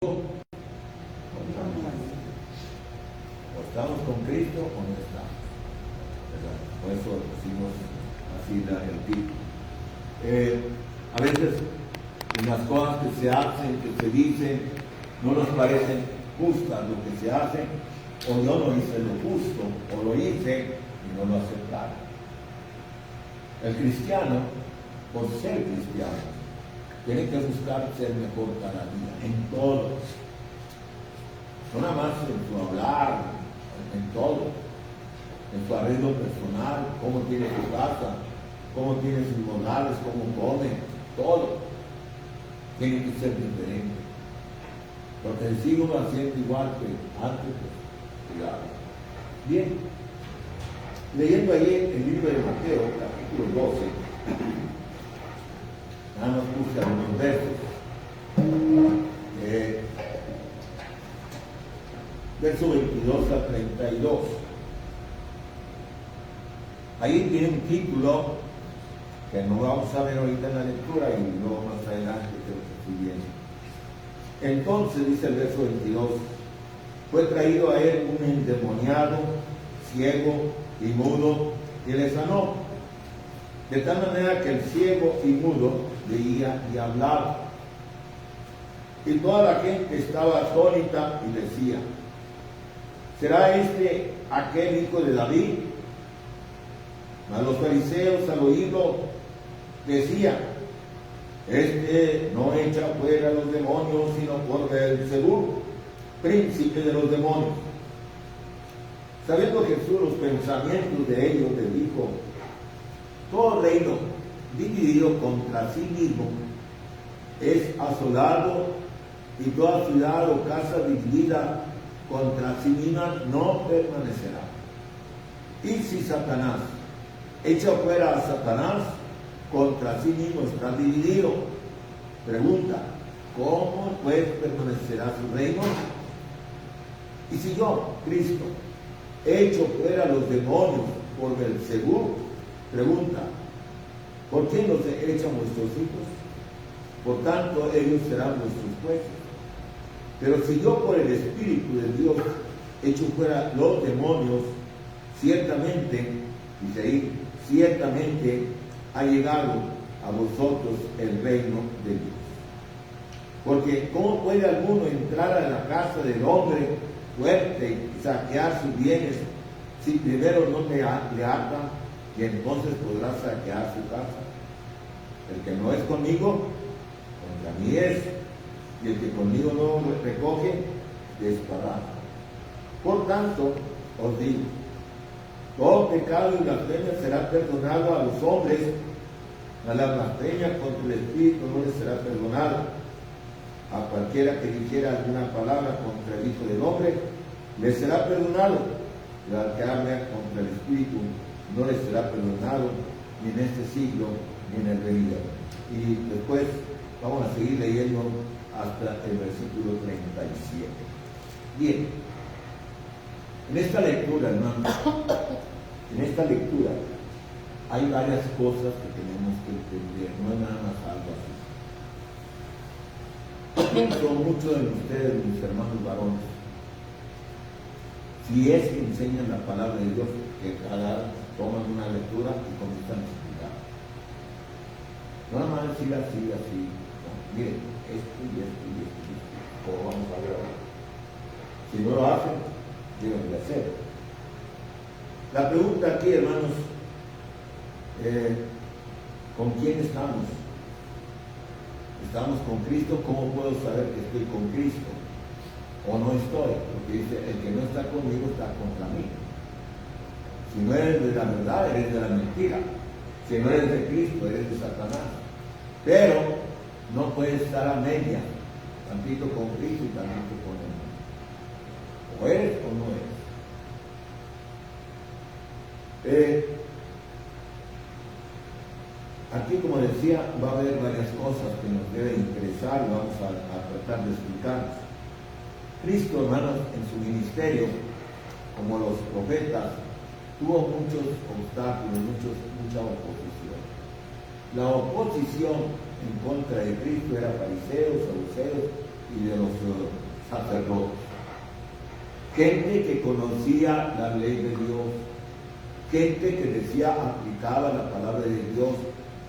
O estamos con Cristo o no estamos, ¿verdad? Por eso decimos así el título. A veces las cosas que se hacen, que se dicen, no nos parecen justas lo que se hace, o yo no hice lo justo, o lo hice y no lo aceptaron. El cristiano, por ser cristiano, tiene que buscar ser mejor cada día, en todo. No nada más en su hablar, en todo. En su arreglo personal, cómo tiene su casa, cómo tiene sus modales, cómo come, todo. Tiene que ser diferente. Porque si sigo haciendo igual que antes, pues, cuidado. Bien. Leyendo ahí el libro de Mateo, capítulo 12, nada más puse algunos versos. Verso 22 a 32. Ahí tiene un título que no vamos a ver ahorita en la lectura y luego más adelante creo que estoy viendo. Entonces, dice el verso 22, fue traído a él un endemoniado, ciego y mudo, y le sanó. De tal manera que el ciego y mudo veía y hablaba. Y toda la gente estaba atónita y decía, ¿será este aquel hijo de David? Mas los fariseos al oírlo decían, este no echa fuera a los demonios, sino por Beelzebub, príncipe de los demonios. Sabiendo Jesús los pensamientos de ellos, le dijo, todo reino dividido contra sí mismo es asolado, y toda ciudad o casa dividida contra sí misma no permanecerá. Y si Satanás echa fuera a Satanás, contra sí mismo está dividido. Pregunta, ¿cómo pues permanecerá su reino? Y si yo, Cristo, echo fuera a los demonios por Beelzebub, pregunta, ¿por qué los echan vuestros hijos? Por tanto, ellos serán vuestros jueces. Pero si yo por el Espíritu de Dios echo fuera los demonios, ciertamente, dice ahí, ciertamente ha llegado a vosotros el reino de Dios. Porque ¿cómo puede alguno entrar a la casa del hombre fuerte y saquear sus bienes si primero no le ata y entonces podrá saquear su casa? El que no es conmigo, contra mí es, y el que conmigo no recoge, desparrama. Por tanto, os digo, todo pecado y blasfemia será perdonado a los hombres, a la blasfemia contra el Espíritu no les será perdonado. A cualquiera que dijera alguna palabra contra el Hijo del Hombre, le será perdonado. Pero al que hable contra el Espíritu no le será perdonado, ni en este siglo, ni en el venidero. Y después vamos a seguir leyendo hasta el versículo 37. Bien, en esta lectura, hermanos, en esta lectura hay varias cosas que tenemos que entender, no es nada más algo así. Pienso muchos de ustedes, mis hermanos varones, si es que enseñan la palabra de Dios, que cada toman una lectura y comienzan a explicar. No nada más decir así, así. No, miren, esto y esto y esto y esto. ¿Cómo vamos a ver ahora? Si no lo hacen, deben de hacer. La pregunta aquí, hermanos, ¿con quién estamos? ¿Estamos con Cristo? ¿Cómo puedo saber que estoy con Cristo? ¿O no estoy? Porque dice, el que no está conmigo está contra mí. Si no eres de la verdad, eres de la mentira. Si no eres de Cristo, eres de Satanás. Pero no puedes estar a media, tantito con Cristo y tantito con él. O eres o no eres. Aquí, como decía, va a haber varias cosas que nos deben interesar y vamos a tratar de explicarlas. Cristo, hermanos, en su ministerio, como los profetas, tuvo muchos obstáculos, mucha oposición. La oposición en contra de Cristo era fariseos, saduceos y de los sacerdotes. Gente que conocía la ley de Dios, gente que decía aplicaba la palabra de Dios,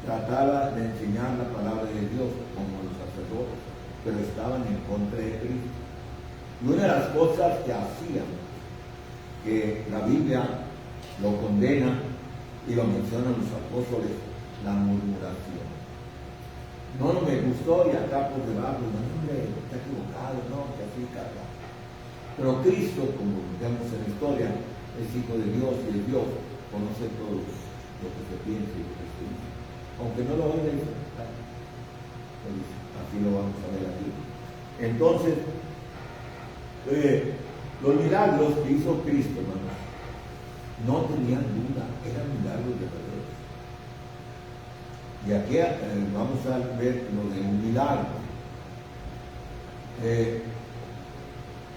trataba de enseñar la palabra de Dios como los sacerdotes, pero estaban en contra de Cristo. Y una de las cosas que hacían, que la Biblia lo condena y lo mencionan los apóstoles, la murmuración. No me gustó y acá por debajo, no, hombre, está equivocado, no, que así, acá. Pero Cristo, como vemos en la historia, es hijo de Dios y es Dios, conoce todo lo que se piensa y lo que se dice. Aunque no lo oiga, así lo vamos a ver aquí. Entonces, los milagros que hizo Cristo, hermanos, no tenían duda, eran milagros verdaderos. Y aquí vamos a ver lo de un milagro.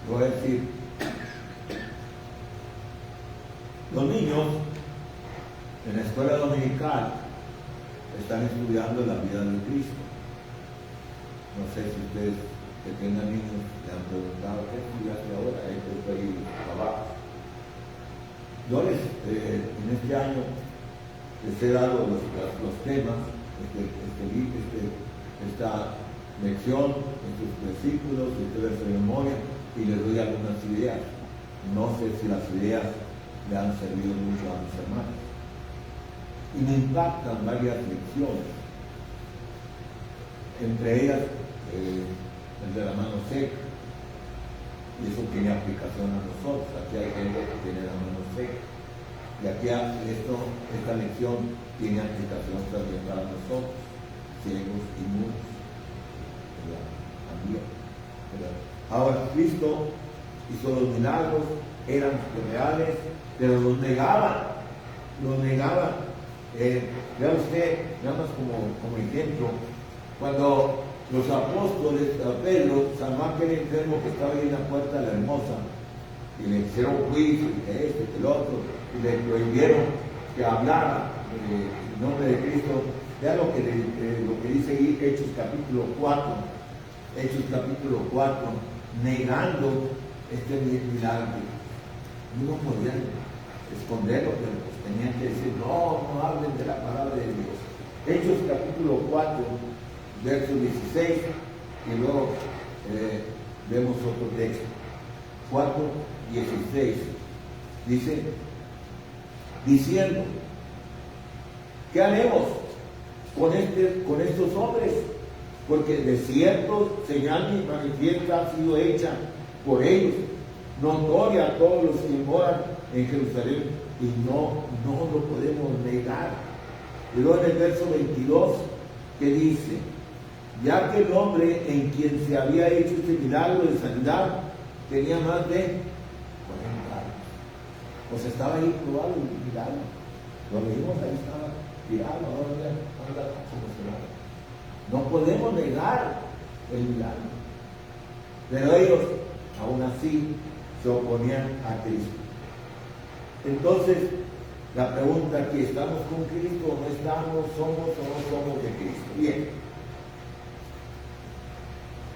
Voy a decir, los niños en la escuela dominical están estudiando la vida de Cristo. No sé si ustedes que tengan niños le han preguntado, ¿qué estudiaste ahora? Estoy abajo. Yo en este año les he dado los temas, esta lección, estos versículos, este verso de memoria, y les doy algunas ideas. No sé si las ideas le han servido mucho a mis hermanos. Y me impactan varias lecciones. Entre ellas, el de la mano seca. Y eso tiene aplicación a nosotros. Aquí hay gente que tiene la mano seca. Y aquí esta lección tiene aplicación también para nosotros, ciegos y mudos. También. Ahora, Cristo hizo los milagros, eran reales, pero los negaban. Vea usted, nada más como ejemplo, cuando los apóstoles, Pedro, San Juan, que era enfermo, que estaba ahí en la puerta de la Hermosa, y le hicieron juicio, que el otro, y le prohibieron que hablara en nombre de Cristo. Vea lo que dice ahí Hechos capítulo 4, negando este milagro. No podían esconderlo, pero pues tenían que decir, no hablen de la palabra de Dios. Hechos capítulo 4, verso 16, y luego vemos otro texto. 4, 16, dice, diciendo, ¿qué haremos con estos hombres? Porque de cierto señal y manifiesta ha sido hecha por ellos, notoria a todos los que moran en Jerusalén, y no lo podemos negar. Y luego en el verso 22, que dice, ya que el hombre en quien se había hecho este milagro de sanidad tenía más de 40 años. Pues estaba ahí probado el milagro. Lo leímos, ahí estaba tirado, ahora anda como se va. No podemos negar el milagro. Pero ellos, aún así, se oponían a Cristo. Entonces, la pregunta aquí, ¿estamos con Cristo o no estamos? ¿Somos o no somos de Cristo? Bien.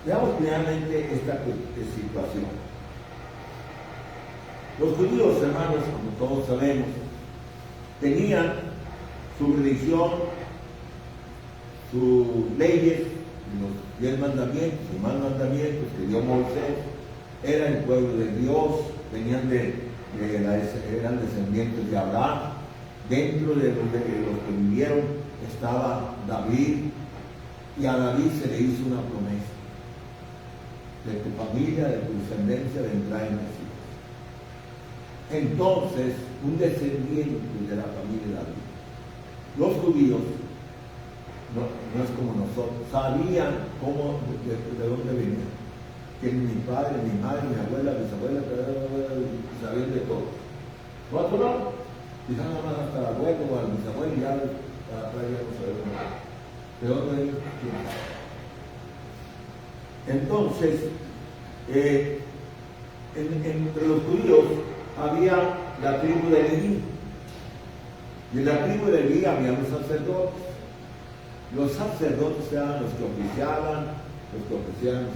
Veamos primeramente esta situación. Los judíos, hermanos, como todos sabemos, tenían su religión, sus leyes, los 10 mandamientos, los más mandamientos que dio Moisés. Era el pueblo de Dios, eran descendientes de Abraham. Dentro de los que vivieron estaba David, y a David se le hizo una promesa: de tu familia, de tu descendencia vendrá el Mesías. Entonces, un descendiente de la familia de David. Los judíos, no es como nosotros, sabían de dónde venían. Que mi padre, mi madre, mi abuela, mis abuelas, sabían de todo. ¿Cuánto no? Quizás nada más hasta el abuelo o a mis abuelos, ya para atrás ya no sabemos nada. ¿De dónde venían? Entonces, entre los judíos había la tribu de Leví. Y en la tribu de Leví había los sacerdotes. Los sacerdotes eran los que oficiaban los que ofrecían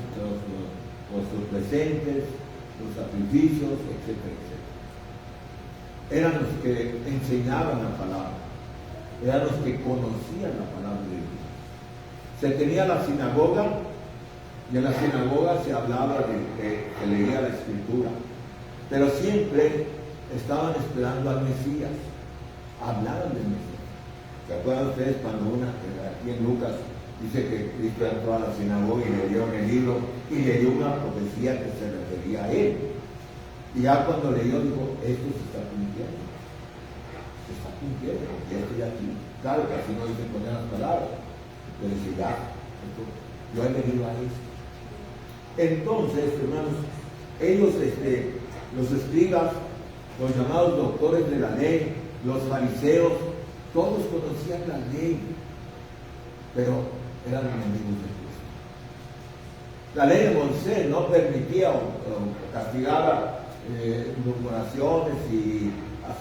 los presentes, los sacrificios, etcétera, etcétera. Eran los que enseñaban la palabra, eran los que conocían la palabra de Dios. Se tenía la sinagoga, y en la sinagoga se hablaba se leía la escritura, pero siempre estaban esperando al Mesías, hablaban del Mesías. ¿Se acuerdan ustedes cuando aquí en Lucas dice que Cristo entró a la sinagoga y leyó el libro y leyó una profecía que se refería a él? Y ya cuando leyó dijo, esto se está cumpliendo, y esto ya aquí. Claro que así no dice poner las palabras, pero dice ya, yo he venido a esto. Entonces, hermanos, ellos, los escribas, los llamados doctores de la ley, los fariseos, todos conocían la ley, pero eran enemigos de Cristo. La ley de Moisés no permitía o castigaba murmuraciones y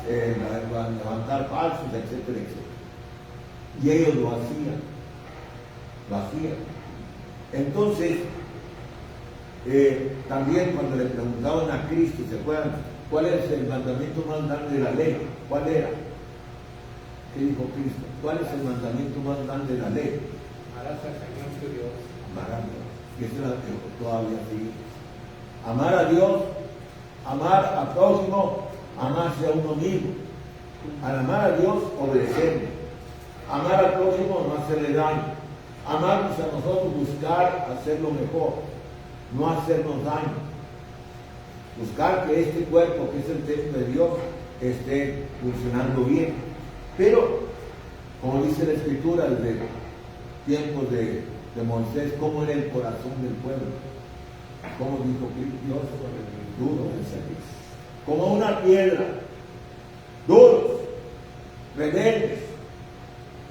levantar falsos, etcétera, etcétera. Y ellos lo hacían. Entonces, también cuando le preguntaban a Cristo, ¿se acuerdan? ¿Cuál es el mandamiento más grande de la ley? ¿Cuál era? ¿Qué dijo Cristo? ¿Cuál es el mandamiento más grande de la ley? Amarás al Señor tu Dios. Amar a Dios. Y eso es lo que todavía sigue. Amar a Dios, amar al prójimo, amarse a uno mismo. Al amar a Dios, obedecerle. Amar al prójimo, no hacerle daño. Amarnos a nosotros, buscar hacerlo mejor, no hacernos daño. Buscar que este cuerpo, que es el templo de Dios, esté funcionando bien. Pero, como dice la Escritura, desde tiempos de Moisés, ¿cómo era el corazón del pueblo? ¿Cómo dijo Dios? Duro de servicio. Como una piedra, duros, rebeldes,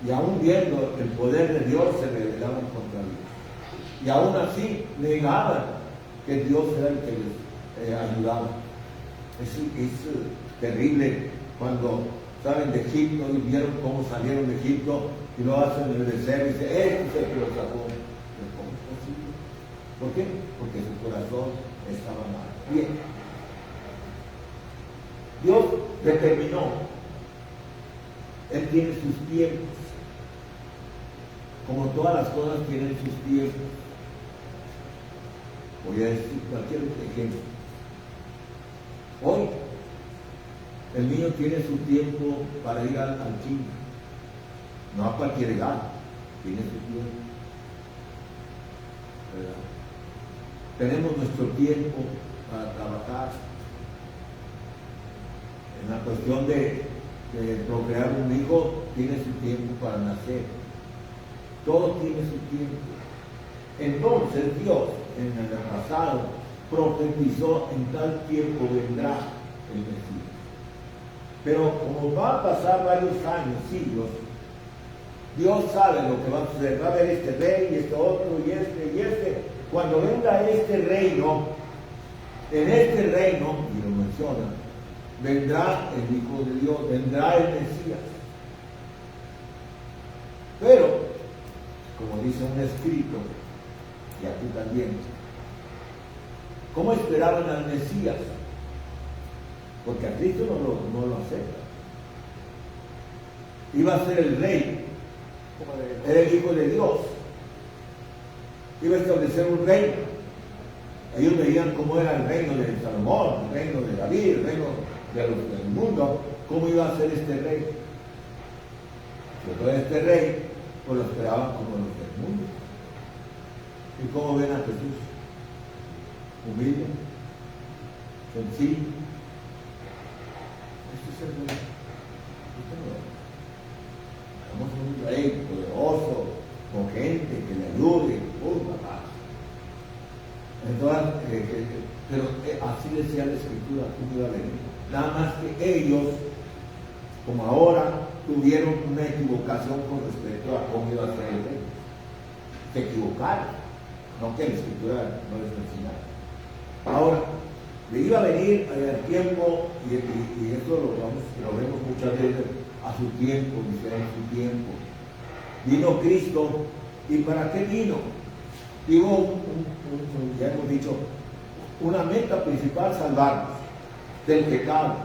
y aún viendo el poder de Dios se rebelaban contra Dios. Y aún así negaban que Dios era el que les ayudaba. Es terrible cuando salen de Egipto y vieron cómo salieron de Egipto y lo hacen en el desierto y dicen, este es el que lo sacó. ¿Cómo es posible? ¿Por qué? Porque su corazón estaba mal. Bien. Dios determinó. Él tiene sus tiempos. Como todas las cosas tienen sus tiempos. Voy a decir cualquier ejemplo. Hoy, el niño tiene su tiempo para ir al cine. No a cualquier edad, tiene su tiempo. ¿Verdad? Tenemos nuestro tiempo para trabajar. En la cuestión de procrear un hijo, tiene su tiempo para nacer. Todo tiene su tiempo. Entonces Dios, en el pasado, profetizó en tal tiempo vendrá el Mesías. Pero como va a pasar varios años, siglos, Dios sabe lo que va a suceder. Va a haber este rey y este otro y este. Cuando venga este reino, en este reino, y lo menciona, vendrá el Hijo de Dios, vendrá el Mesías. Pero, como dice un escrito, y aquí también, ¿cómo esperaban al Mesías? Porque a Cristo no lo acepta. Iba a ser el rey, era el Hijo de Dios, iba a establecer un reino. Ellos veían cómo era el reino de Salomón, el reino de David, el reino del mundo, cómo iba a ser este rey. Pero este rey, pues lo esperaban como los del mundo. ¿Y cómo ven a Jesús? Humilde, sencillo. Este es el rey. Vamos a un rey poderoso, con gente que le ayude, papá. Entonces, pero así decía la Escritura, cómo iba a venir. Nada más que ellos, como ahora, tuvieron una equivocación con respecto a cómo iba a ser el rey. Se equivocaron, no que la Escritura no les enseñara. Ahora, le iba a venir al tiempo, y esto lo vemos muchas veces, a su tiempo, dice en su tiempo. Vino Cristo, ¿y para qué vino? Digo, ya hemos dicho, una meta principal: salvarnos del pecado,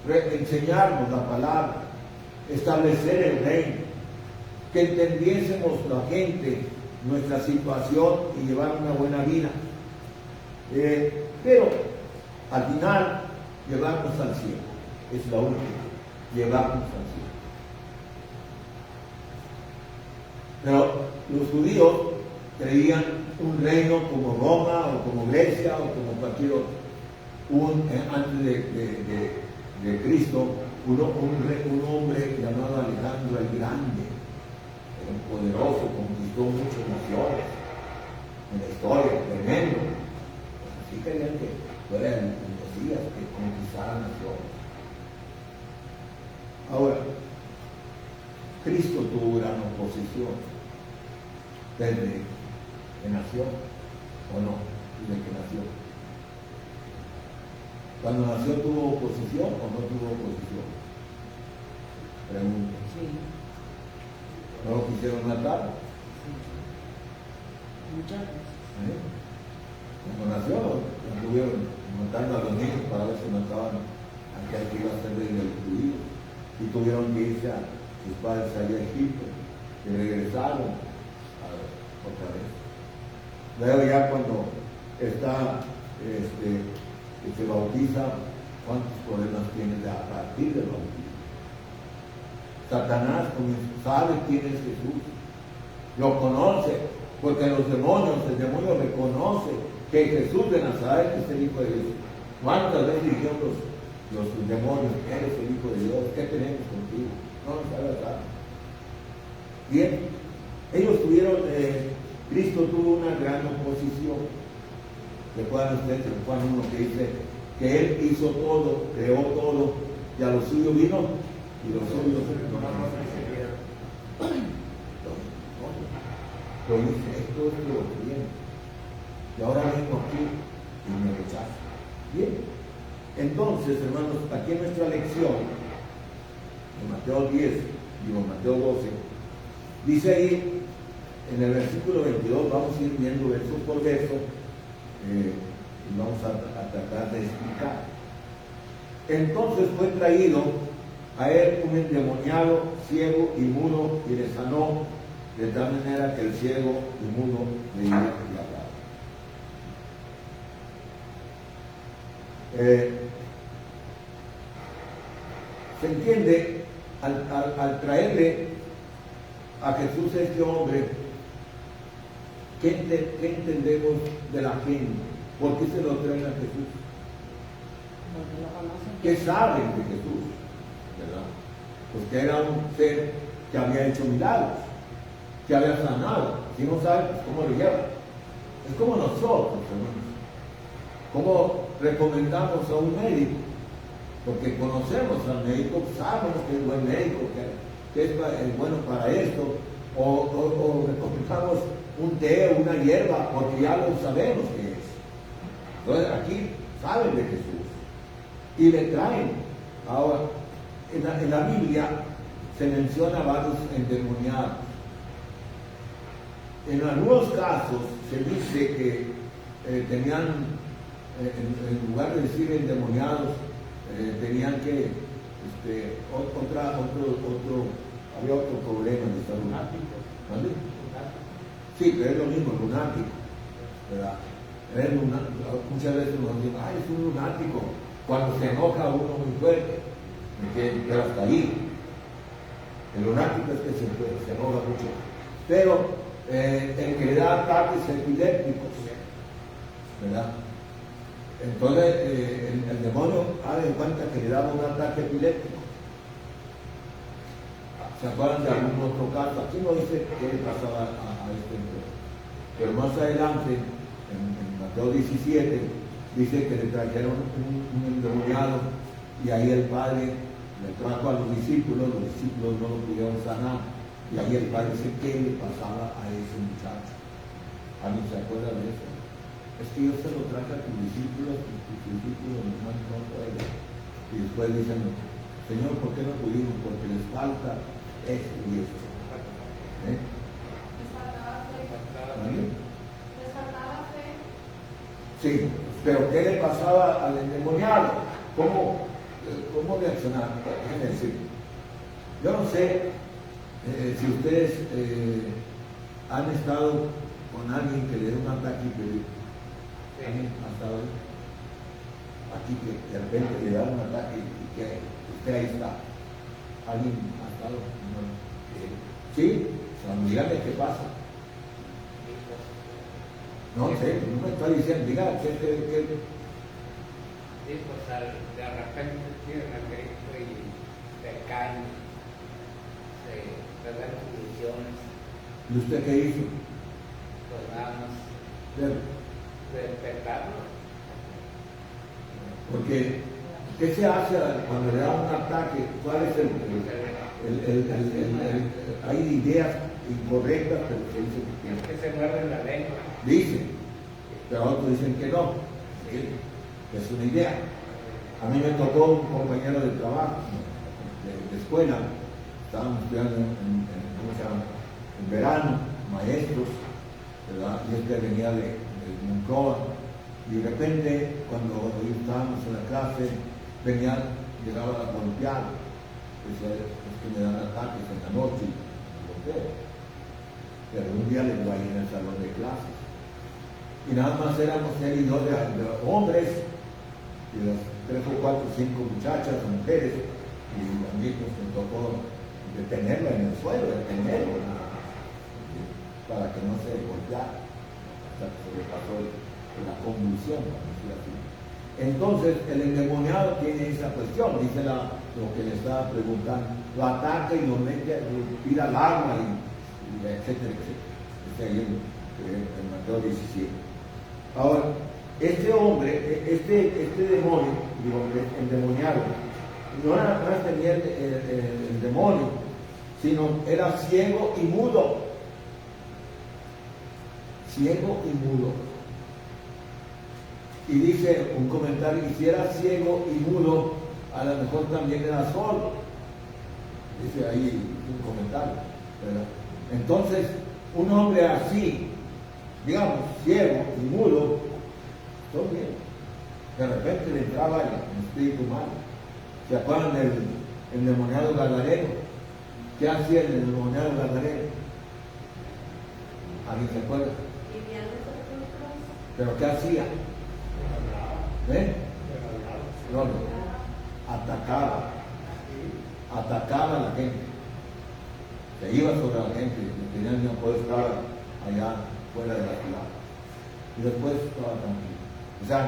enseñarnos la palabra, establecer el reino, que entendiésemos la gente, nuestra situación y llevar una buena vida. Pero al final, llevarnos al cielo. Es la única, llevarnos al cielo. Pero los judíos creían un reino como Roma o como Grecia o como cualquier otro. Antes de Cristo, un hombre llamado Alejandro el Grande, era un poderoso, conquistó muchas naciones en la historia, tremendo. Así querían que fuera el Mesías que conquistara naciones. Ahora, Cristo tuvo gran oposición desde que nació, o no, desde que nació. Cuando nació, ¿tuvo oposición o no tuvo oposición? Pregunto. Sí. ¿No lo quisieron matar? Sí. Muchas veces. Cuando nació, lo estuvieron matando a los niños para ver si mataban a aquel que iba a ser rey del judío. Y tuvieron que irse a sus padres allá a Egipto, y regresaron otra vez. Luego ya cuando está, que se bautiza, ¿cuántos problemas tiene a partir del bautismo? Satanás sabe quién es Jesús, lo conoce, porque el demonio reconoce que Jesús de Nazaret es el Hijo de Dios. ¿Cuántas veces dijeron los demonios, eres el Hijo de Dios, qué tenemos contigo? No nos hagas nada. Bien, ellos tuvieron, Cristo tuvo una gran oposición. Recuerdan ustedes en Juan 1 que dice que Él hizo todo, creó todo, y a los suyos vino, y los suyos no recibieron. Lo dice, esto es lo que viene. Y ahora vengo aquí y me rechazo. Bien. Entonces, hermanos, aquí en nuestra lección, en Mateo 10, Mateo 12, dice ahí, en el versículo 22, vamos a ir viendo verso por verso, y vamos a tratar de explicar. Entonces fue traído a él un endemoniado, ciego y mudo, y le sanó, de tal manera que el ciego y mudo veía y hablaba. Se entiende al traerle a Jesús este hombre, ¿qué entendemos de la gente? ¿Por qué se lo traen a Jesús? Porque lo conocen. ¿Qué saben de Jesús? ¿Verdad? Pues que era un ser que había hecho milagros, que había sanado. Si no saben, pues ¿cómo lo llevan? Es como nosotros, hermanos. ¿Cómo recomendamos a un médico? Porque conocemos al médico, sabemos que es buen médico, que es bueno para esto, o recomendamos un té o una hierba, porque ya lo sabemos que es. Entonces aquí saben de Jesús y le traen. Ahora, en la Biblia se menciona varios endemoniados. En algunos casos se dice que tenían, en lugar de decir endemoniados, tenían que, había otro problema de salud. ¿Vale? Sí, pero es lo mismo, lunático, ¿verdad? Muchas veces nos dicen, ay, es un lunático, cuando se enoja uno muy fuerte, pero hasta ahí. El lunático es que se enoja mucho. Pero el que le da ataques epilépticos, ¿verdad? Entonces el demonio haga en cuenta que le daba un ataque epiléptico. ¿Se acuerdan de algún otro caso? Aquí no dice qué le pasaba a este hombre. Pero más adelante, en Mateo 17, dice que le trajeron un endemoniado y ahí el padre le trajo a los discípulos no lo pudieron sanar. Y ahí el padre dice qué le pasaba a ese muchacho. ¿Alguien se acuerda de eso? Es que yo se lo traje a tus discípulos y tus discípulos no pueden. Y después dicen, Señor, ¿por qué no pudimos? Porque les falta esto y esto. ¿Vale? Sí, pero ¿qué le pasaba al endemoniado? ¿Cómo reaccionar? Déjenme decir, yo no sé si ustedes han estado con alguien que le da un ataque epiléptico. ¿Alguien ha estado ahí? Aquí que de repente le da un ataque y que usted ahí está. ¿Alguien ha estado? No. ¿Sí? O sea, dígame qué pasa. No sé, no me está diciendo, diga, ¿qué? Sí, pues de repente tienen a Cristo y se caen, se dan condiciones, ¿Y usted qué hizo? pues nada más Pero, respetarlo. porque, ¿qué se hace cuando le da un ataque? ¿Cuál es hay ideas incorrectas, pero se dice Es que se muerden la lengua. dicen, pero otros dicen que no, que es una idea. A mí me tocó un compañero de trabajo, de escuela, estábamos estudiando en verano, maestros, ¿verdad? Y este venía de Moncloa, y de repente, cuando estábamos en la clase, llegaba a golpear, decía, es que me dan ataques en la noche, y me golpeo. Pero un día les iba en el salón de clases. Y nada más éramos él y yo de hombres, y las 3 o 4 o 5 muchachas, mujeres, y a mí pues me tocó detenerla en el suelo, detenerlo, para que no se golpeara, hasta que se le pasó la convulsión, por decir así. Entonces, el endemoniado tiene esa cuestión, dice lo que le estaba preguntando, lo ataca y lo mete, tira al agua, y etcétera, etcétera. Está ahí en Mateo 17. Ahora, este hombre, este demonio, digo, endemoniado, no tenía el demonio, sino era ciego y mudo. Ciego y mudo. Y dice un comentario, y si era ciego y mudo, a lo mejor también era sordo. Dice ahí un comentario, ¿verdad? Entonces, un hombre así, digamos, ciego y mudo, son bien. De repente le entraba el espíritu malo. ¿Se acuerdan del endemoniado gadareno? ¿Qué hacía el endemoniado gadareno? ¿Alguien se acuerda? ¿Pero qué hacía? No, atacaba a la gente, se iba sobre la gente, tenían no poder estar allá fuera de la ciudad, y después estaba tranquilo. O sea,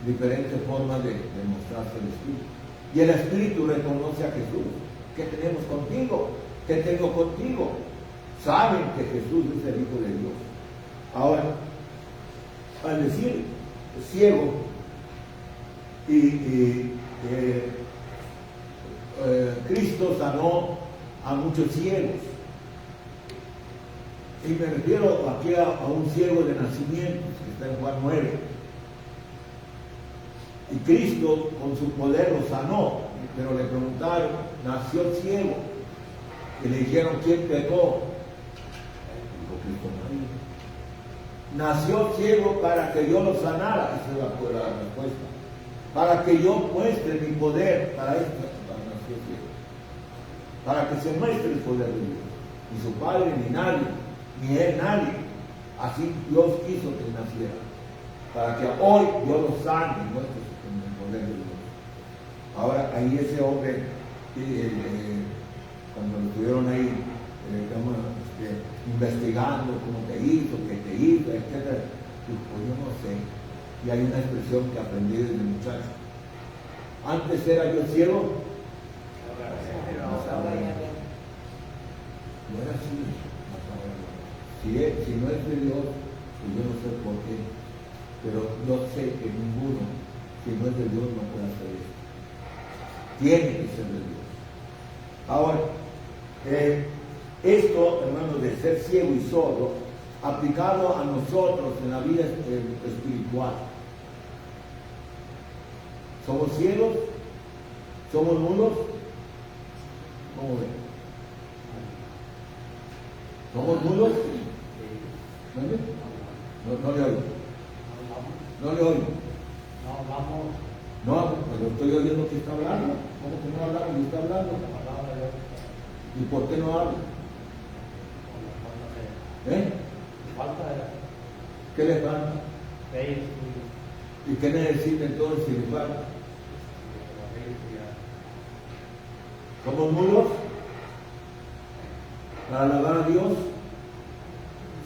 diferentes formas de mostrarse el Espíritu. Y el Espíritu reconoce a Jesús. ¿Qué tenemos contigo? ¿Qué tengo contigo? Saben que Jesús es el Hijo de Dios. Ahora, al decir ciego, Cristo sanó a muchos ciegos. Y me refiero aquí a un ciego de nacimiento, que está en Juan 9. Y Cristo con su poder lo sanó, pero le preguntaron, nació ciego. Y le dijeron, ¿quién pecó? Dijo Cristo, María. Nació ciego para que yo lo sanara. Esa es la respuesta. Para que yo muestre mi poder, para esto, para nació ciego. Para que se muestre el poder de Dios. Ni su padre, ni nadie, ni él, nadie. Así Dios quiso que naciera. Para que hoy Dios lo sane y muestre el poder de Dios. Ahora, ahí ese hombre, cuando lo estuvieron ahí, investigando cómo te hizo, qué te hizo, etc. Pues yo no sé. Y hay una expresión que aprendí desde muchacho. Antes era yo ciego, no era así. Si no es de Dios, pues yo no sé por qué, pero yo sé que ninguno, si no es de Dios, no puede hacer esto. Tiene que ser de Dios. Ahora, esto, hermanos, de ser ciego y sordo, aplicado a nosotros en la vida espiritual. ¿Somos ciegos? ¿Somos mudos? ¿Cómo ven? ¿Somos mudos? No le oigo. No le le oigo. No hablamos No, pero estoy oyendo que está hablando. ¿Cómo que no hablamos y está hablando? la palabra de Dios ¿Y por qué no habla? con la falta de ¿Qué le falta? fe y ¿Y qué necesita entonces si le falta? ¿Somos mudos para alabar a Dios?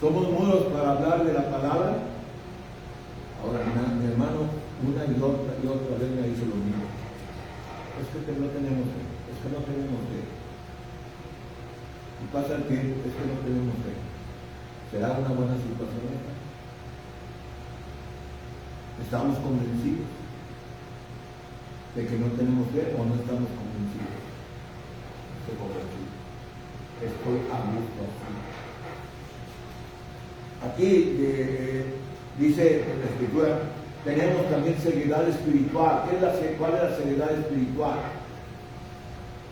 ¿Somos mudos para hablar de la palabra? Ahora, mi hermano, una y otra vez me dice lo mismo. Es que no tenemos fe, es que no tenemos fe. Y pasa el tiempo, es que no tenemos fe. ¿Será una buena situación esta? ¿Estamos convencidos de que no tenemos fe o no estamos convencidos? Estoy convencido. Estoy a gusto así. Aquí dice en la Escritura, tenemos también ceguedad espiritual. ¿Cuál es la ceguedad espiritual?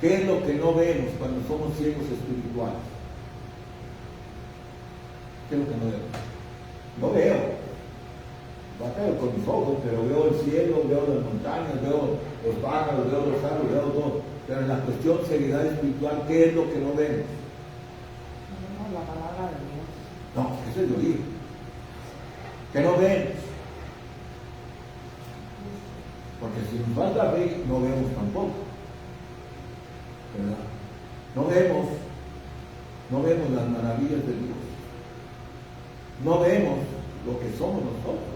¿Qué es lo que no vemos cuando somos ciegos espirituales? ¿Qué es lo que no vemos? No veo. Bateo con mis ojos, pero veo el cielo, veo las montañas, veo los pájaros, veo los árboles, veo todo. Pero en la cuestión ceguedad espiritual, ¿qué es lo que no vemos? No vemos la palabra de Dios. No, eso es lo digo. ¿Qué no vemos? Porque si nos falta fe, no vemos tampoco. ¿Verdad? No vemos las maravillas de Dios. No vemos lo que somos nosotros.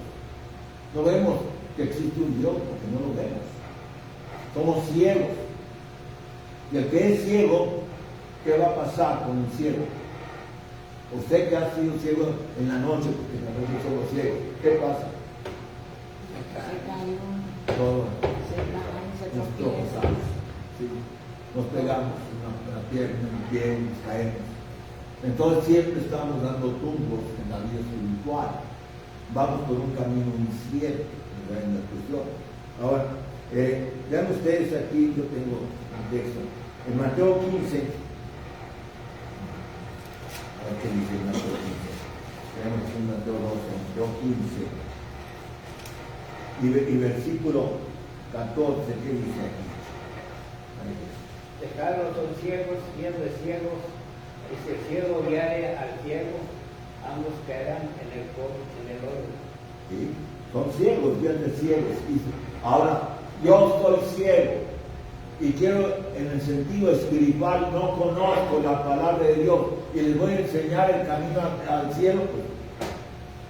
No vemos que existe un Dios porque no lo vemos. Somos ciegos. Y el que es ciego, ¿qué va a pasar con el ciego? Usted que ha sido ciego en la noche, porque en la noche somos ciegos, ¿qué pasa? Se cae Todo se nos tropieza. tropezamos, ¿sí? Nos pegamos una pierna, en el pie, nos caemos. Entonces siempre estamos dando tumbos en la vida espiritual. Vamos por un camino incierto, ¿verdad? En la cuestión. Ahora, vean ustedes aquí, yo tengo un texto. En Mateo 15, a ver qué dice Mateo 15. Veamos en Mateo 12, Mateo 15. Y versículo 14, ¿qué dice aquí? dejaron son ciegos, viendo de ciegos, y si el ciego viere al ciego, ambos caerán en el hoyo. ¿Sí? Son ciegos, bien de ciegos. Ahora, yo soy ciego y quiero, en el sentido espiritual, no conozco la palabra de Dios y les voy a enseñar el camino al cielo, pues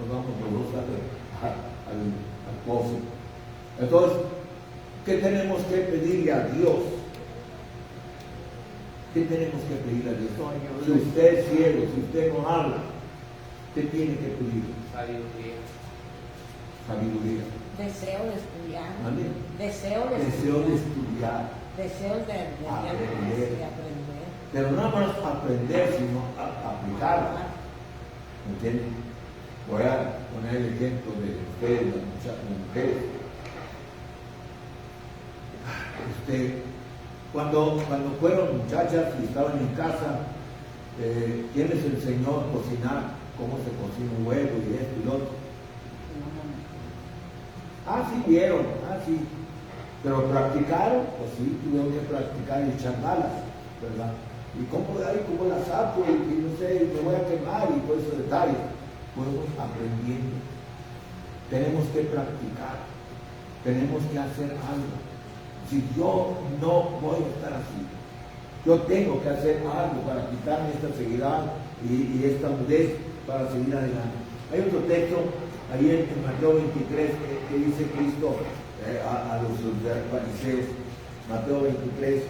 nos vamos los dos al pozo. Entonces, ¿qué tenemos que pedirle a Dios? ¿Qué tenemos que pedirle a Dios? Si usted es ciego, si usted no habla, ¿qué tiene que pedir? Sabiduría. Sabiduría. Deseo de estudiar. Amén. Deseo de estudiar. Deseos de aprender. Pero no más aprender, sino aplicarlo. ¿Entienden? Voy a poner el ejemplo de ustedes, las mujeres. Cuando fueron muchachas y estaban en casa, ¿quién les enseñó a cocinar? ¿Cómo se cocina un huevo y esto y lo otro? Sí vieron, sí. Pero practicaron, pues sí, tuvieron que practicar y echar balas, ¿verdad? ¿Y cómo las saco? Y no sé, me voy a quemar y por esos detalles. Fuimos aprendiendo. Tenemos que practicar. Tenemos que hacer algo. Si yo no voy a estar así, yo tengo que hacer algo para quitarme esta ceguedad y esta mudez para seguir adelante. Hay otro texto ahí en Mateo 23 que dice Cristo a los fariseos, Mateo 23,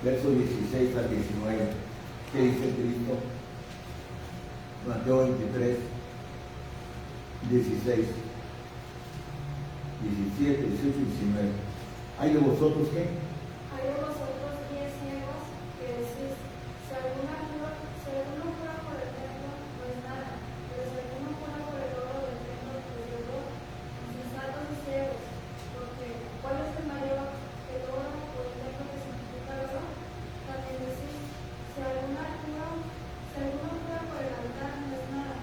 versos 16 al 19. ¿Qué dice Cristo? Mateo 23, 16, 17, 18 y 19. ¿Hay de vosotros qué? Hay de vosotros 10 ciegos que decís, si alguno jura por el templo, no es nada, pero si alguno jura por el oro del templo, pues es oro. Insensatos y ciegos, porque ¿cuál es el mayor, el oro o el templo que significa el oro? También decís, si alguno jura por el altar, no es nada,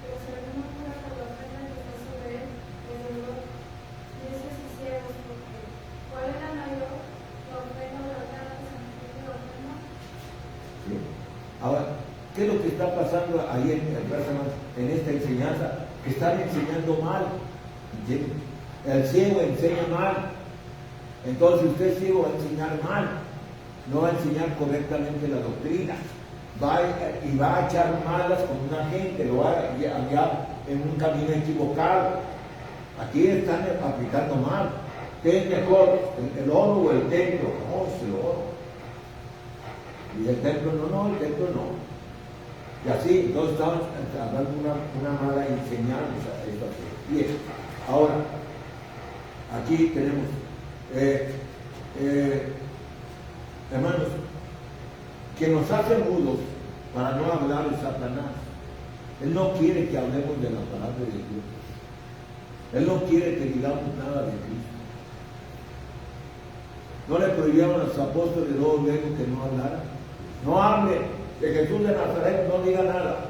pero si alguno jura por la ofrenda que está sobre él, es el oro. está pasando ahí en esta enseñanza, que están enseñando mal. ¿Entienden? El ciego enseña mal. Entonces usted ciego va a enseñar mal. No va a enseñar correctamente la doctrina. Va a echar malas con una gente, lo va a guiar en un camino equivocado. Aquí están aplicando mal. ¿Qué es mejor, el oro o el templo? No, es el oro. Y el templo no, el templo no. Y así, entonces estamos dando una mala enseñanza. Bien, ahora, aquí tenemos, hermanos, que nos hace mudos para no hablar de Satanás. Él no quiere que hablemos de la palabra de Dios. Él no quiere que digamos nada de Cristo. No le prohibieron a los apóstoles luego que no hablaran. No hable de Jesús de Nazaret, no diga nada.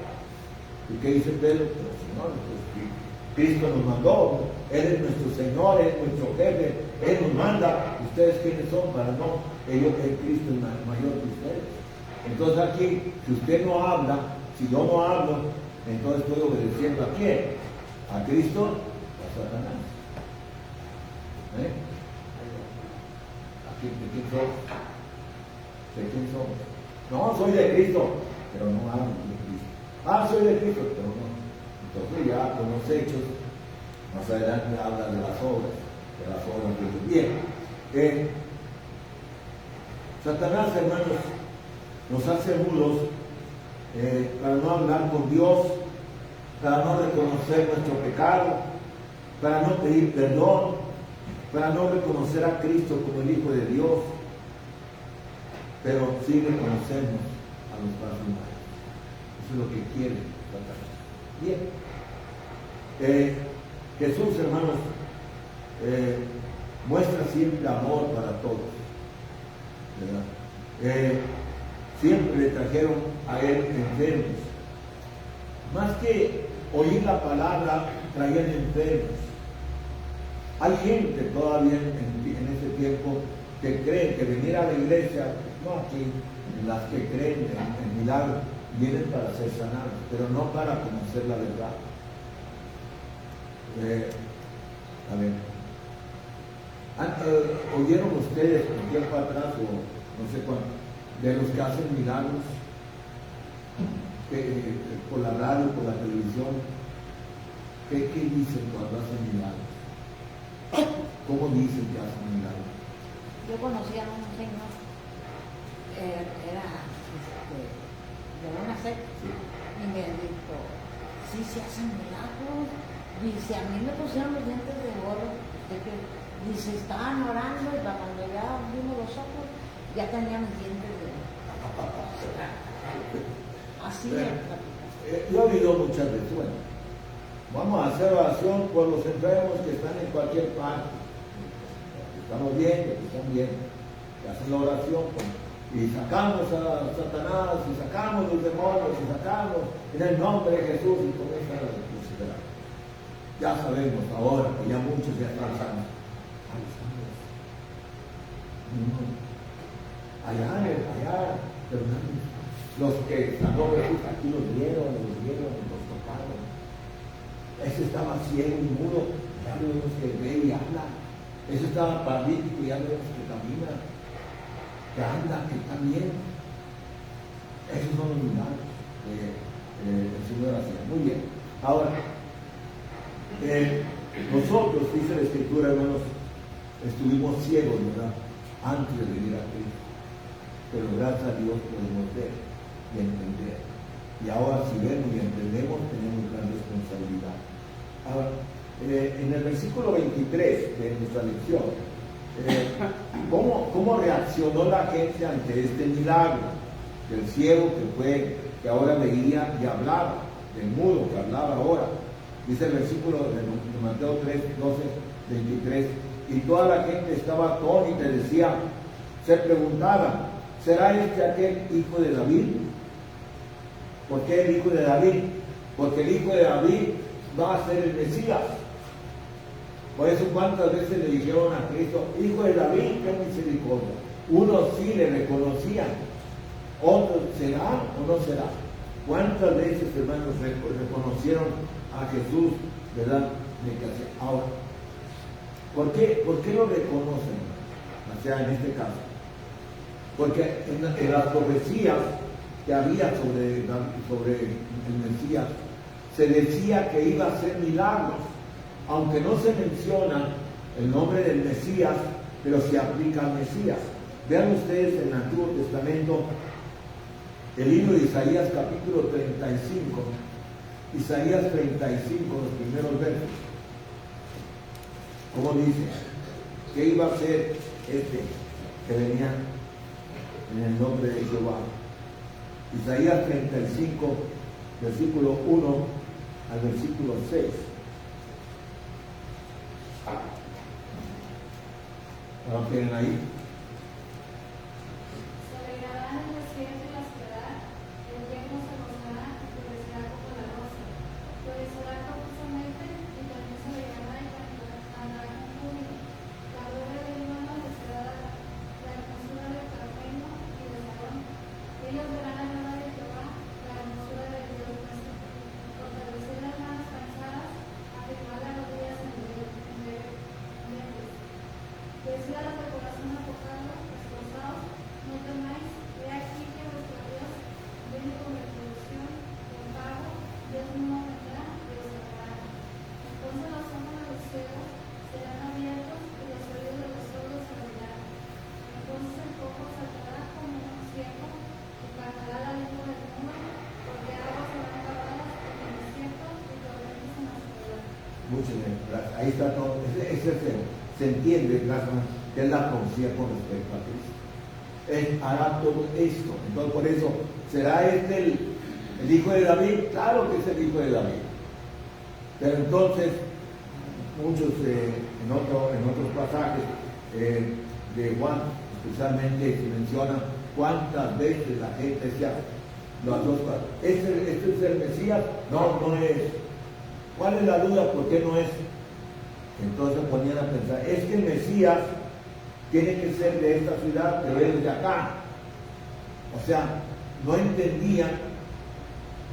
¿Y qué dice Pedro? Pero Señor, pues, Cristo nos mandó, Él es nuestro Señor, Él es nuestro jefe, Él nos manda. ¿Ustedes quiénes son para no? Cristo es mayor que ustedes. Entonces aquí, si usted no habla, si yo no hablo, entonces estoy obedeciendo ¿a quién? ¿A Cristo o a Satanás? ¿De quién somos? ¿De quién somos? No, soy de Cristo, pero no hablo de Cristo. Soy de Cristo, pero no. Entonces ya con los hechos, más adelante habla de las obras de Dios. Bien. Satanás, hermanos, nos hace mudos para no hablar con Dios, para no reconocer nuestro pecado, para no pedir perdón, para no reconocer a Cristo como el Hijo de Dios, pero sí reconocemos a los padres humanos. Eso es lo que quiere Satanás. Bien. Jesús, hermanos, muestra siempre amor para todos, ¿verdad? Siempre le trajeron a él enfermos. Más que oír la palabra, traían enfermos. Hay gente todavía en ese tiempo que creen que venir a la iglesia, no aquí, las que creen en milagros, vienen para ser sanados, pero no para conocer la verdad. ¿Oyeron ustedes un tiempo atrás, o no sé cuándo, de los que hacen milagros por la radio, por la televisión? ¿Qué dicen cuando hacen milagros? ¿Cómo dicen que hacen milagros? Yo conocí a un señor, era de una secta, y me dijo, sí se hacen milagros. Dice, a mí me pusieron los dientes de oro. Dice, estaban orando y para cuando ya abrimos los ojos, ya tenían los dientes de oro. Así es. Yo he oído muchas veces, bueno, vamos a hacer oración por los enfermos que están en cualquier parte. Estamos viendo, que están viendo. Que hacen la oración y sacamos a Satanás, y sacamos los demonios, y sacamos en el nombre de Jesús, y comienzan a desesperar. Ya sabemos ahora que ya muchos ya están sanos. Allá, pero los que sanó Jesús aquí los vieron, los tocaron. Ese estaba ciego y mudo, ya lo vemos que ve y habla. Ese estaba paralítico y ya lo vemos que camina, que anda, que está bien. Esos son los milagros que el Señor hacía. Muy bien. Ahora, nosotros, dice la Escritura, hermanos, estuvimos ciegos, ¿verdad? Antes de venir a Cristo. Pero gracias a Dios podemos ver y entender. Y ahora si vemos y entendemos, tenemos gran responsabilidad. Ahora, en el versículo 23 de nuestra lección, ¿cómo reaccionó la gente ante este milagro? Del ciego que ahora veía y hablaba, del mudo que hablaba ahora. Dice el versículo de Mateo 3, 12, 23, y toda la gente estaba atónita y decía, se preguntaban, ¿será este aquel hijo de David? ¿Por qué el hijo de David? Porque el hijo de David va a ser el Mesías. Por eso cuántas veces le dijeron a Cristo, hijo de David, qué misericordia. Unos sí le reconocían, otros será o no será. ¿Cuántas veces, hermanos, reconocieron a Jesús, verdad? Ahora, ¿por qué lo reconocen? O sea, en este caso. Porque en las profecías que había sobre el Mesías, se decía que iba a hacer milagros, aunque no se menciona el nombre del Mesías, pero se aplica al Mesías. Vean ustedes en el Antiguo Testamento, el libro de Isaías capítulo 35, Isaías 35, los primeros versos. ¿Cómo dice? ¿Qué iba a hacer que venía en el nombre de Jehová? Isaías 35, versículo 1 al versículo 6. ¿Lo tienen ahí? Se alegrarán el desierto y la ciudad, el yermo se gozará y florecerá como la rosa. Florecerá profusamente y también se alegrará y cantará con júbilo. La gloria del Líbano les será la hermosura del Carmelo y del Sarón. Ellos verán la gloria de Jehová, la hermosura del Dios nuestro. Fortalecer las manos cansadas, afirmar las rodillas endebles. Decir a los de corazón apocado, esforzados, no temáis, he aquí que vuestro Dios viene con retribución, con pago, Dios mismo vendrá y os salvará. Entonces los ojos de los ciegos serán abiertos y los oídos de los sordos se abrirán. Entonces el cojo saltará como un ciervo y cantará la lengua del mundo, porque aguas serán paradas en el desierto y torrentes en la soledad. Muchas gracias. Ahí está todo. Se entiende, gracias, que es la profecía con respecto a Cristo. Él hará todo esto. Entonces, por eso, ¿será el hijo de David? Claro que es el hijo de David. Pero entonces, muchos en otros pasajes de Juan, especialmente se menciona cuántas veces la gente decía, las dos cosas. ¿Este es el Mesías? No, no es. ¿Cuál es la duda? ¿Por qué no es? Entonces ponían a pensar, es que el Mesías tiene que ser de esta ciudad, pero él es de acá. O sea, no entendían,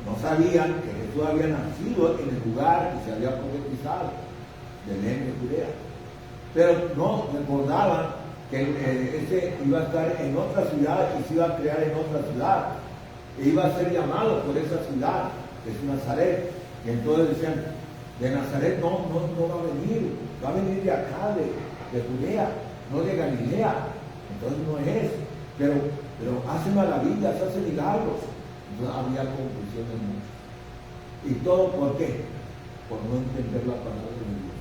no sabían que Jesús había nacido en el lugar y se había profetizado, Belén de Judea. Pero no recordaban que ese iba a estar en otra ciudad y se iba a crear en otra ciudad. E iba a ser llamado por esa ciudad, que es Nazaret. Y entonces decían, de Nazaret no va a venir de acá, de Judea, no de Galilea. Entonces no es, pero hace maravillas, hace milagros. Entonces había confusión en muchos. ¿Y todo por qué? Por no entender la palabra de Dios.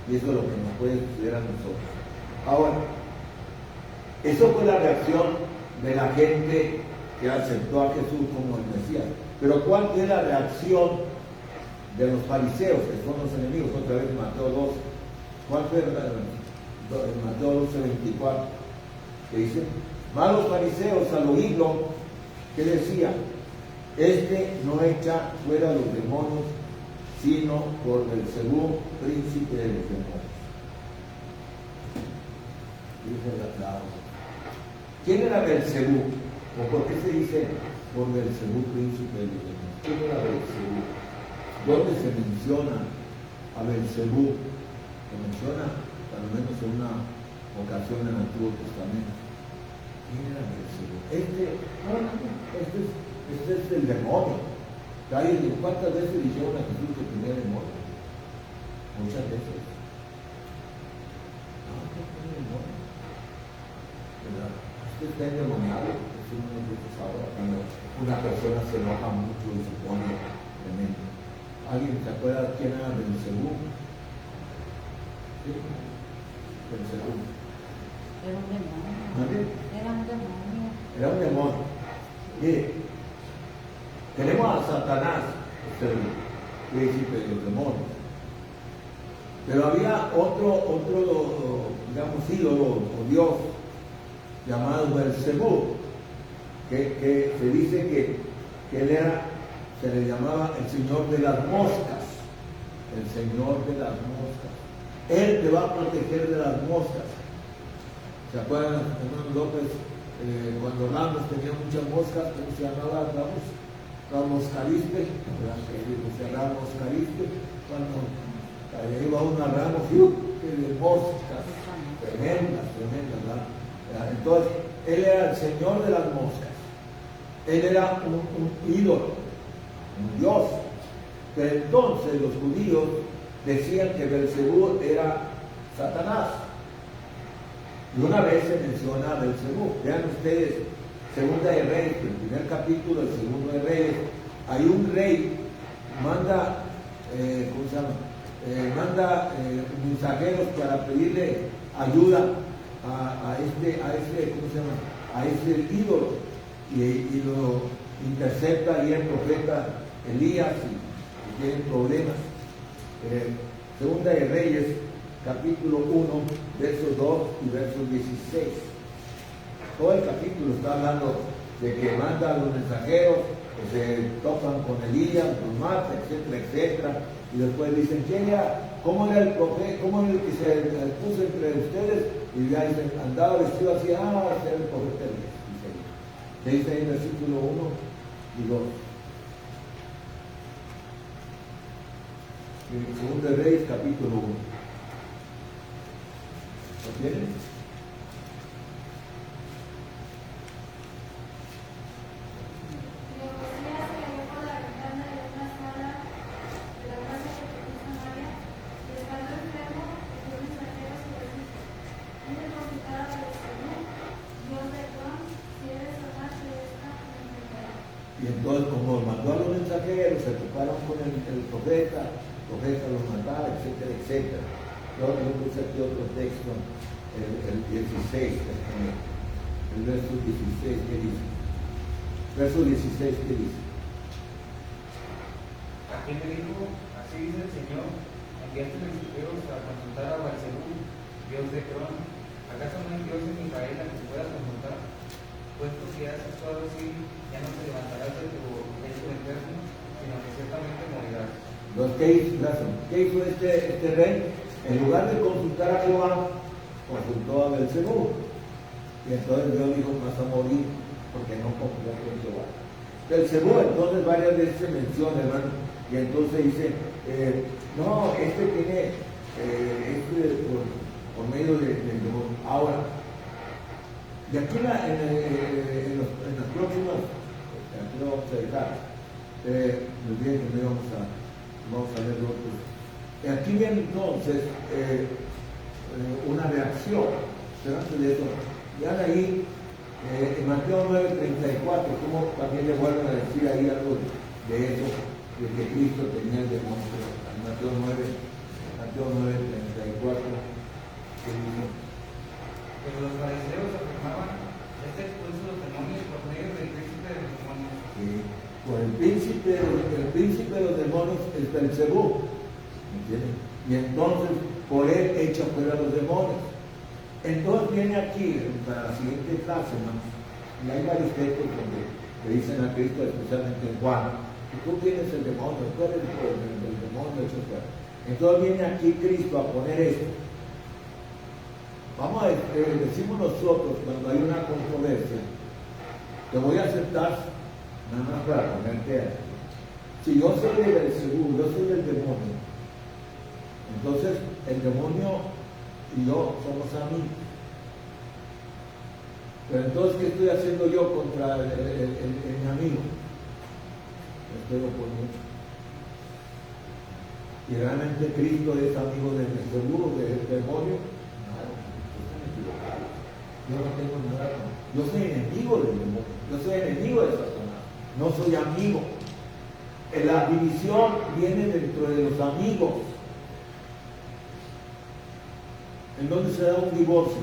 Y eso es lo que nos puede suceder a nosotros. Ahora, eso fue la reacción de la gente que aceptó a Jesús como el Mesías. Pero ¿cuál fue la reacción de los fariseos, que son los enemigos? Otra vez Mateo 2. ¿Cuál fue Mateo 12:24? Que dice, malos fariseos al oírlo, que decía, este no echa fuera los demonios, sino por Belcebú, príncipe de los demonios. ¿Quién era Belcebú? ¿O por qué se dice por Belcebú, príncipe de los demonios? ¿Quién era Belcebú? ¿Dónde se menciona a Belcebú? Se menciona, al menos en una ocasión en el Antiguo Testamento. ¿Quién era Belcebú? Este es el demonio. ¿Cuántas veces dijeron a Jesús que tenía demonio? Muchas veces. No, que tiene demonio. ¿Verdad? Este está endemoniado. Es uno de los veces ahora cuando una persona se enoja mucho y se pone tremendo. ¿Alguien se acuerda quién era Belcebú? ¿Sí? Belcebú. Era un demonio. ¿Vale? Era un demonio. Era un demonio. Mire, tenemos a Satanás, el príncipe de los demonios. Pero había otro, digamos, ídolo o dios llamado Belcebú, que se dice que él era, se le llamaba el señor de las moscas. El señor de las moscas. Él te va a proteger de las moscas. ¿Se acuerdan, hermano López, cuando Ramos tenía muchas moscas? ¿Cómo se llamaba Ramos? Ramos Carispe, Ramos Carispe, cuando iba una Ramos, de moscas, tremendas, ¿verdad? Entonces, él era el señor de las moscas, él era un ídolo, un dios, pero entonces los judíos decían que Belcebú era Satanás, y una vez se menciona a Belcebú. Vean ustedes, Segunda de Reyes, el primer capítulo, el segundo de Reyes, hay un rey, manda, ¿cómo se llama? Manda mensajeros para pedirle ayuda a este, ¿cómo se llama? A este ídolo, y lo intercepta ahí el profeta Elías, y tienen problemas. Segunda de Reyes, capítulo 1, versos 2 y versos 16. Todo el capítulo está hablando de que manda a los mensajeros, que se topan con Elías, los mata, etcétera, etcétera, y después dicen, ¿quién era? ¿Cómo era el profeta? ¿Cómo era el que se puso entre ustedes? Y ya dicen, andaba vestido así, ese era el profeta Elías. Dice ahí en versículo 1 y 2. Segunda de Reyes, capítulo 1. ¿Lo tienen? Y entonces, como mandó a los mensajeros, se toparon con el profeta los mataba, etcétera, etcétera. Yo puse aquí otro texto, el 16, el verso 16, ¿qué dice? Verso 16, ¿qué dice? Aquí me dijo, así dice el Señor, enviaste mensajeros a consultar a Belcebú, Dios de Cron. ¿Acaso no hay Dios en Israel a que puedas consultar? Puesto que has actuado así, ya no te levantarás de tu lecho eterno, sino que ciertamente morirás. ¿Qué hizo este rey? En lugar de consultar a Jehová, consultó a Belcebú. Y entonces Dios dijo, vas a morir porque no confió en Jehová. Belcebú entonces varias veces se menciona, hermano, y entonces dice, no, tiene, por medio de ahora. Y aquí en las próximas, aquí lo vamos a dejar, nos viene que vamos a ver otros. Aquí viene entonces una reacción, pero antes de eso, vean ahí en Mateo 9:34, como también le vuelven a decir ahí algo de eso, de que Cristo tenía el demonio. Mateo 9:34, que dice. Pero los fariseos afirmaban, expulso los demonios por medio del príncipe de los demonios. Sí, por el príncipe de los demonios es Belcebú, ¿entienden? Y entonces por él echa fuera a los demonios. Entonces viene aquí para la siguiente frase, hermanos, y hay varios textos donde le dicen a Cristo, especialmente en Juan, que tú tienes el demonio, tú eres el demonio, etc. Entonces viene aquí Cristo a poner esto. Vamos a decimos nosotros cuando hay una controversia, te voy a aceptar nada más para ponerte aquí. Si yo soy de Belcebú, yo soy del demonio, entonces el demonio y yo somos amigos. Pero entonces, ¿qué estoy haciendo yo contra mi amigo? Me estoy oponiendo. ¿Y realmente Cristo es amigo de Belcebú, del demonio? Claro, están equivocados. Yo no tengo nada con... Yo soy enemigo del demonio, yo soy enemigo de Satanás, no soy amigo. La división viene dentro de los amigos. ¿En dónde se da un divorcio?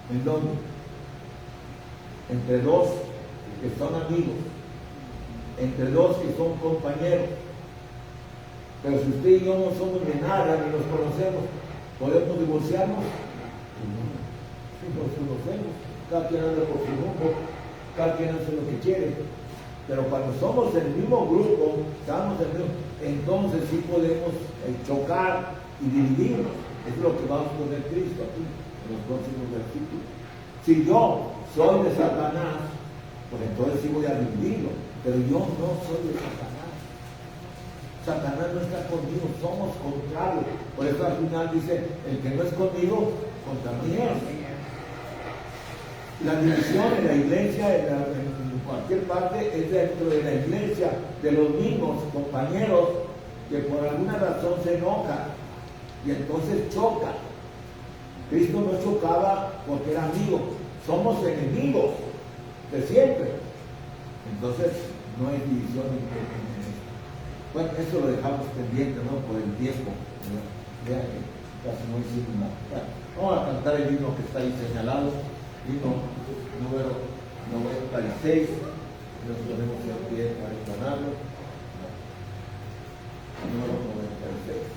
¿En dónde? Entre dos que son amigos, entre dos que son compañeros. Pero si usted y yo no somos de nada, ni nos conocemos, ¿podemos divorciarnos? Si nos conocemos, cada quien anda por su rumbo, cada quien hace lo que quiere. Pero cuando somos del mismo grupo, entonces sí podemos chocar y dividirnos. Es lo que vamos a poner Cristo aquí en los próximos versículos. Si yo soy de Satanás, pues entonces sí voy a dividirlo. Pero yo no soy de Satanás. Satanás no está conmigo, somos contrarios. Por eso al final dice, el que no es conmigo, contra mí es. La división en la iglesia, en cualquier parte, es dentro de la iglesia, de los mismos compañeros que por alguna razón se enojan y entonces chocan. Cristo no chocaba porque era amigo, somos enemigos de siempre. Entonces no hay división en esto. Bueno, eso lo dejamos pendiente, ¿no? Por el tiempo. Vean que casi no hicimos nada. Bueno, vamos a cantar el himno que está ahí señalado. Himno número 96. Nos ponemos en pie para entonarlo. Número 96.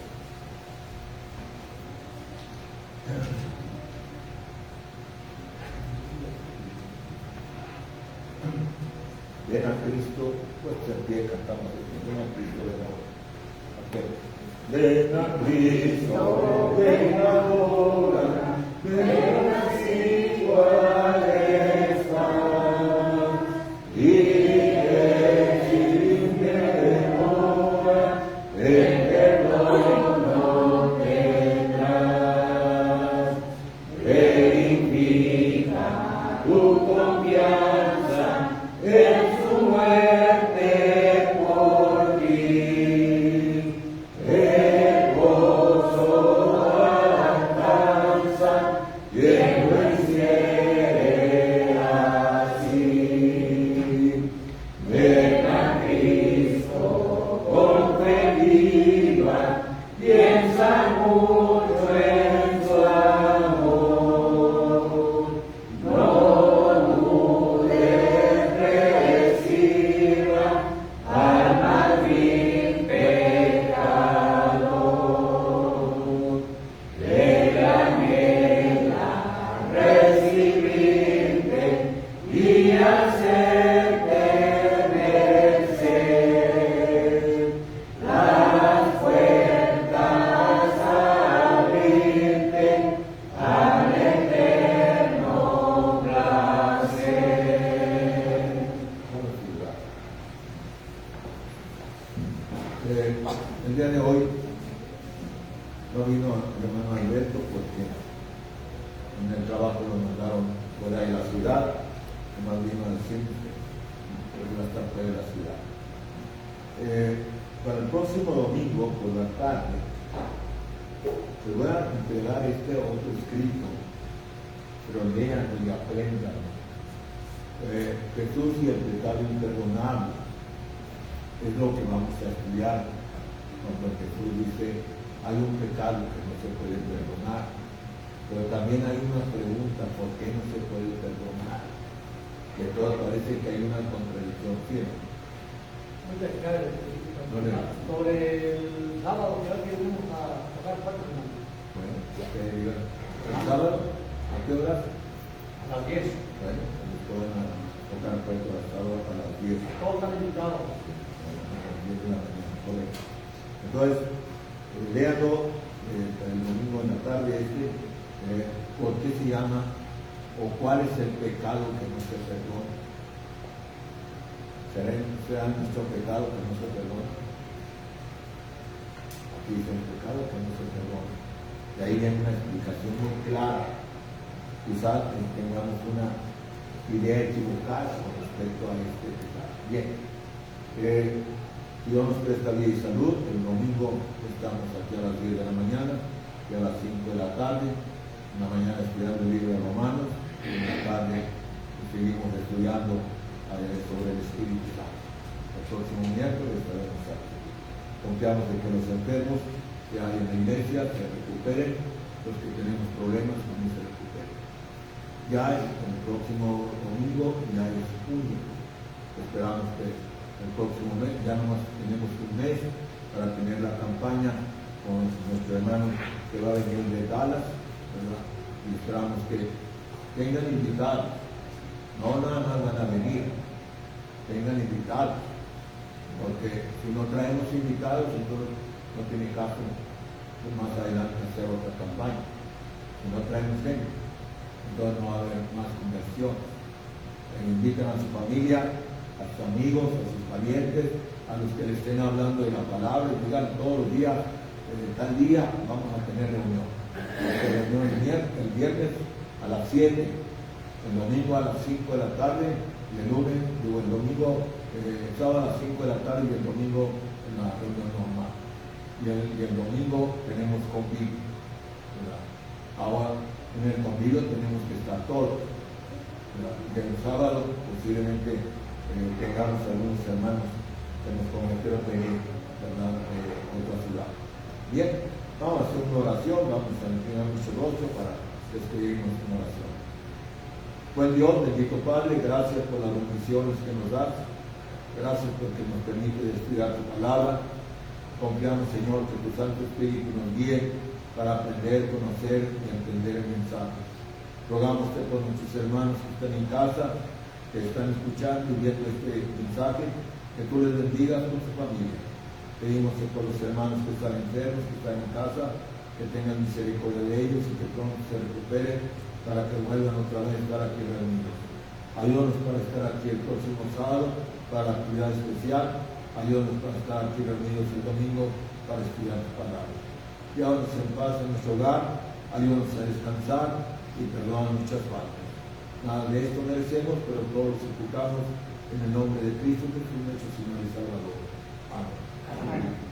Ven a Cristo, pues en pie cantamos ven a Cristo, ven ahora, ven así cual estás, y recibe ahora el perdón no tendrás. Verifica tu confianza en su muerte por ti. El gozo alcanza y el venciere así. Ven a Cristo con fe viva, piensa mucho en su amor. No dudes, reciba al más vil pecador. Él anhela recibirte y hacerte merecer las puertas, abrirte al eterno placer. El día de hoy no vino el hermano Alberto porque en el trabajo lo mandaron fuera de la ciudad, nomás vino al centro, pero iba a estar fuera de la ciudad. Para el próximo domingo por la tarde les voy a entregar este otro escrito, pero léanlo y aprendan. Jesús y el pecado imperdonable es lo que vamos a estudiar cuando Jesús dice hay un pecado que no se puede perdonar, pero también hay una pregunta: ¿por qué no se puede perdonar? Que todo parece que hay una contradicción siempre. Sobre el sábado que vamos a tocar cuatro. Bueno, el sábado, ¿a qué horas? A las 10. Bueno, pues pueden tocar puerto el sábado a las 10. Todos están invitados. A las 10 de la mañana, correcto. Entonces, léalo el domingo en la tarde ¿por qué se llama o cuál es el pecado que no se perdona? ¿Será nuestro pecado que no se perdona? Aquí dice el pecado que no se perdona. De ahí viene una explicación muy clara. Quizás tengamos una idea equivocada con respecto a este pecado. Bien. Dios nos presta vida y salud. El domingo estamos aquí a las 10 de la mañana y a las 5 de la tarde. En la mañana estudiando el libro de Romanos y en la tarde seguimos estudiando sobre el Espíritu Santo. El próximo miércoles estaremos aquí. Confiamos en que los enfermos que hay en la iglesia se recuperen, los que tenemos problemas también se recuperen. Ya el próximo domingo ya es junio. Esperamos que el próximo mes, ya nomás tenemos un mes para tener la campaña con nuestro hermano que va a venir de Dallas, ¿verdad? Y esperamos que tengan invitados, no nada más van a venir, tengan invitados, porque si no traemos invitados, entonces no tiene caso más adelante hacer otra campaña. Si no traemos gente, entonces no va a haber más conversiones. Inviten a su familia, a sus amigos, a sus parientes, a los que le estén hablando de la palabra, y digan todos los días, tal día vamos a tener reunión. Reunión el viernes a las 7, el domingo a las 5 de la tarde, y el lunes, digo, el domingo, el sábado a las 5 de la tarde y el domingo en la reunión normal. Y el domingo tenemos convivio. Ahora en el convivio tenemos que estar todos. Y el sábado posiblemente tengamos algunos hermanos que nos prometieron venir, ¿verdad?, de otra ciudad. Bien, vamos a hacer una oración, vamos a inclinar nuestro rostro para despedirnos en oración. Buen Dios, bendito Padre, gracias por las bendiciones que nos das, gracias porque nos permite estudiar tu palabra. Confiamos, Señor, que tu Santo Espíritu nos guíe para aprender, conocer y entender el mensaje. Rogamos por nuestros hermanos que están en casa, que están escuchando y viendo este mensaje, que tú les bendigas con su familia. Pedimos por los hermanos que están enfermos, que están en casa, que tengan misericordia de ellos y que pronto se recuperen para que vuelvan otra vez a estar aquí reunidos. Ayúdanos para estar aquí el próximo sábado para la actividad especial. Ayúdanos para estar aquí reunidos el domingo para estudiar tu palabra. Llévanos en paz en nuestro hogar, ayúdanos a descansar y perdona nuestras faltas. Nada de esto merecemos, pero todos lo suplicamos en el nombre de Cristo Jesús, nuestro Señor y Salvador. Amén.